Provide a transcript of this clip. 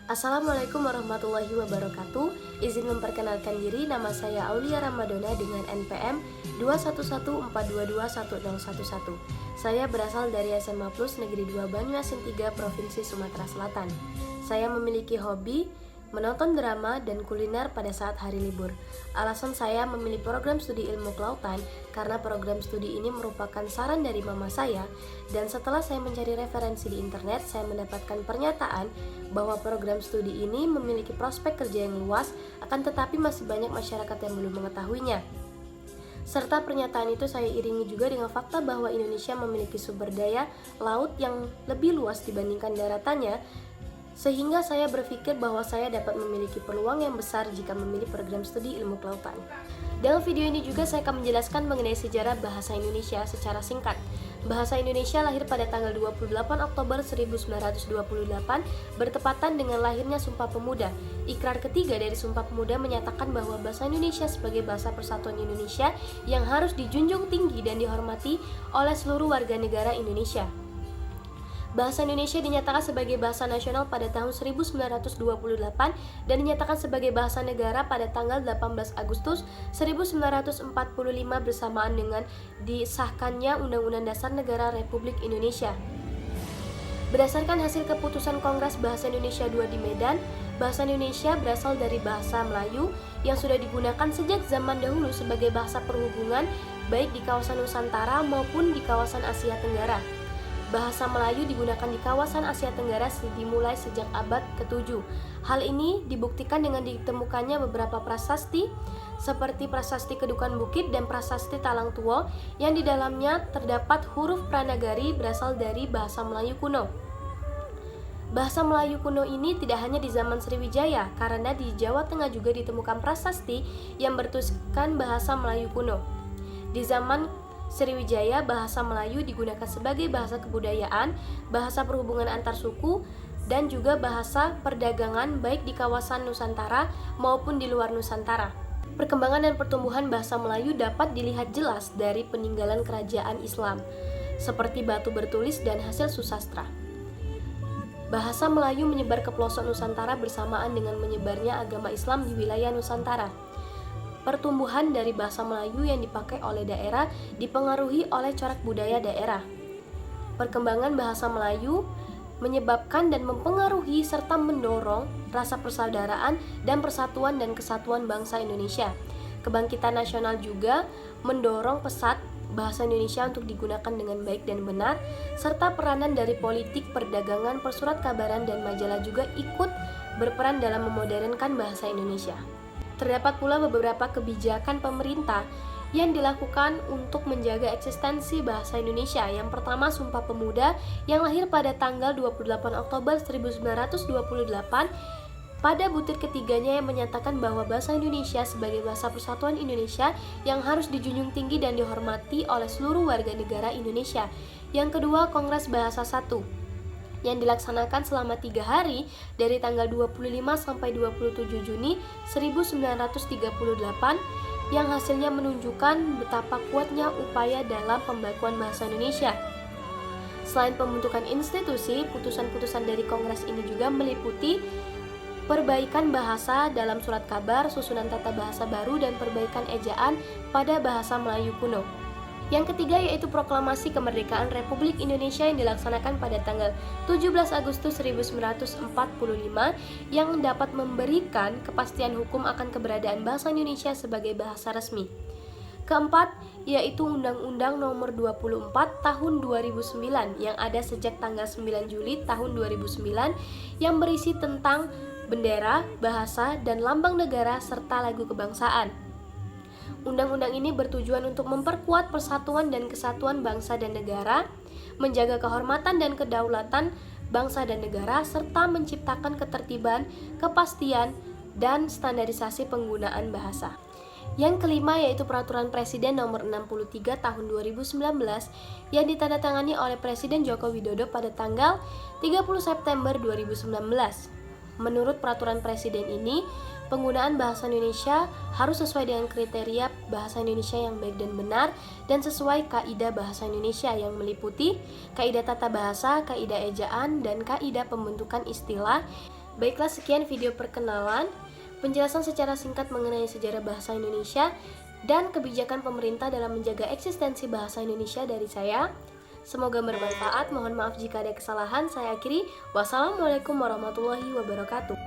Assalamualaikum warahmatullahi wabarakatuh. Izin memperkenalkan diri, nama saya Aulia Ramadona dengan NPM 2114221011. Saya berasal dari SMA Plus Negeri 2 Banyuasin 3 Provinsi Sumatera Selatan. Saya memiliki hobi menonton drama dan kuliner pada saat hari libur. Alasan saya memilih program studi ilmu kelautan karena program studi ini merupakan saran dari mama saya, dan setelah saya mencari referensi di internet, saya mendapatkan pernyataan bahwa program studi ini memiliki prospek kerja yang luas, akan tetapi masih banyak masyarakat yang belum mengetahuinya. Serta pernyataan itu saya iringi juga dengan fakta bahwa Indonesia memiliki sumber daya laut yang lebih luas dibandingkan daratannya, sehingga saya berpikir bahwa saya dapat memiliki peluang yang besar jika memilih program studi ilmu kelautan. Dalam video ini juga saya akan menjelaskan mengenai sejarah bahasa Indonesia secara singkat. Bahasa Indonesia lahir pada tanggal 28 Oktober 1928 bertepatan dengan lahirnya Sumpah Pemuda. Ikrar ketiga dari Sumpah Pemuda menyatakan bahwa bahasa Indonesia sebagai bahasa persatuan Indonesia yang harus dijunjung tinggi dan dihormati oleh seluruh warga negara Indonesia. Bahasa Indonesia dinyatakan sebagai bahasa nasional pada tahun 1928 dan dinyatakan sebagai bahasa negara pada tanggal 18 Agustus 1945 bersamaan dengan disahkannya Undang-Undang Dasar Negara Republik Indonesia. Berdasarkan hasil keputusan Kongres Bahasa Indonesia II di Medan, bahasa Indonesia berasal dari bahasa Melayu yang sudah digunakan sejak zaman dahulu sebagai bahasa perhubungan baik di kawasan Nusantara maupun di kawasan Asia Tenggara. Bahasa Melayu digunakan di kawasan Asia Tenggara dimulai sejak abad ke-7. Hal ini dibuktikan dengan ditemukannya beberapa prasasti seperti Prasasti Kedukan Bukit dan Prasasti Talang Tuo yang di dalamnya terdapat huruf pranagari berasal dari bahasa Melayu kuno. Bahasa Melayu kuno ini tidak hanya di zaman Sriwijaya, karena di Jawa Tengah juga ditemukan prasasti yang bertuliskan bahasa Melayu kuno. Di zaman Sriwijaya, bahasa Melayu digunakan sebagai bahasa kebudayaan, bahasa perhubungan antar suku, dan juga bahasa perdagangan baik di kawasan Nusantara maupun di luar Nusantara. Perkembangan dan pertumbuhan bahasa Melayu dapat dilihat jelas dari peninggalan kerajaan Islam, seperti batu bertulis dan hasil susastra. Bahasa Melayu menyebar ke pelosok Nusantara bersamaan dengan menyebarnya agama Islam di wilayah Nusantara. Pertumbuhan dari bahasa Melayu yang dipakai oleh daerah dipengaruhi oleh corak budaya daerah. Perkembangan bahasa Melayu menyebabkan dan mempengaruhi serta mendorong rasa persaudaraan dan persatuan dan kesatuan bangsa Indonesia. Kebangkitan nasional juga mendorong pesat bahasa Indonesia untuk digunakan dengan baik dan benar, serta peranan dari politik, perdagangan, persurat kabaran, dan majalah juga ikut berperan dalam memodernkan bahasa Indonesia. Terdapat pula beberapa kebijakan pemerintah yang dilakukan untuk menjaga eksistensi bahasa Indonesia. Yang pertama, Sumpah Pemuda yang lahir pada tanggal 28 Oktober 1928. Pada butir ketiganya yang menyatakan bahwa bahasa Indonesia sebagai bahasa persatuan Indonesia yang harus dijunjung tinggi dan dihormati oleh seluruh warga negara Indonesia. Yang kedua, Kongres Bahasa 1 yang dilaksanakan selama 3 hari dari tanggal 25 sampai 27 Juni 1938 yang hasilnya menunjukkan betapa kuatnya upaya dalam pembakuan bahasa Indonesia. Selain pembentukan institusi, putusan-putusan dari Kongres ini juga meliputi perbaikan bahasa dalam surat kabar, susunan tata bahasa baru, dan perbaikan ejaan pada bahasa Melayu kuno. Yang ketiga yaitu Proklamasi Kemerdekaan Republik Indonesia yang dilaksanakan pada tanggal 17 Agustus 1945 yang dapat memberikan kepastian hukum akan keberadaan bahasa Indonesia sebagai bahasa resmi. Keempat yaitu Undang-Undang Nomor 24 Tahun 2009 yang ada sejak tanggal 9 Juli tahun 2009 yang berisi tentang bendera, bahasa, dan lambang negara serta lagu kebangsaan. Undang-undang ini bertujuan untuk memperkuat persatuan dan kesatuan bangsa dan negara, menjaga kehormatan dan kedaulatan bangsa dan negara, serta menciptakan ketertiban, kepastian, dan standarisasi penggunaan bahasa. Yang kelima yaitu Peraturan Presiden Nomor 63 Tahun 2019 yang ditandatangani oleh Presiden Joko Widodo pada tanggal 30 September 2019. Menurut peraturan presiden ini, penggunaan bahasa Indonesia harus sesuai dengan kriteria bahasa Indonesia yang baik dan benar dan sesuai kaidah bahasa Indonesia yang meliputi kaidah tata bahasa, kaidah ejaan, dan kaidah pembentukan istilah Baiklah, sekian video perkenalan, penjelasan secara singkat mengenai sejarah bahasa Indonesia dan kebijakan pemerintah dalam menjaga eksistensi bahasa Indonesia dari saya. Semoga bermanfaat. Mohon maaf jika ada kesalahan. Saya akhiri. Wassalamualaikum warahmatullahi wabarakatuh.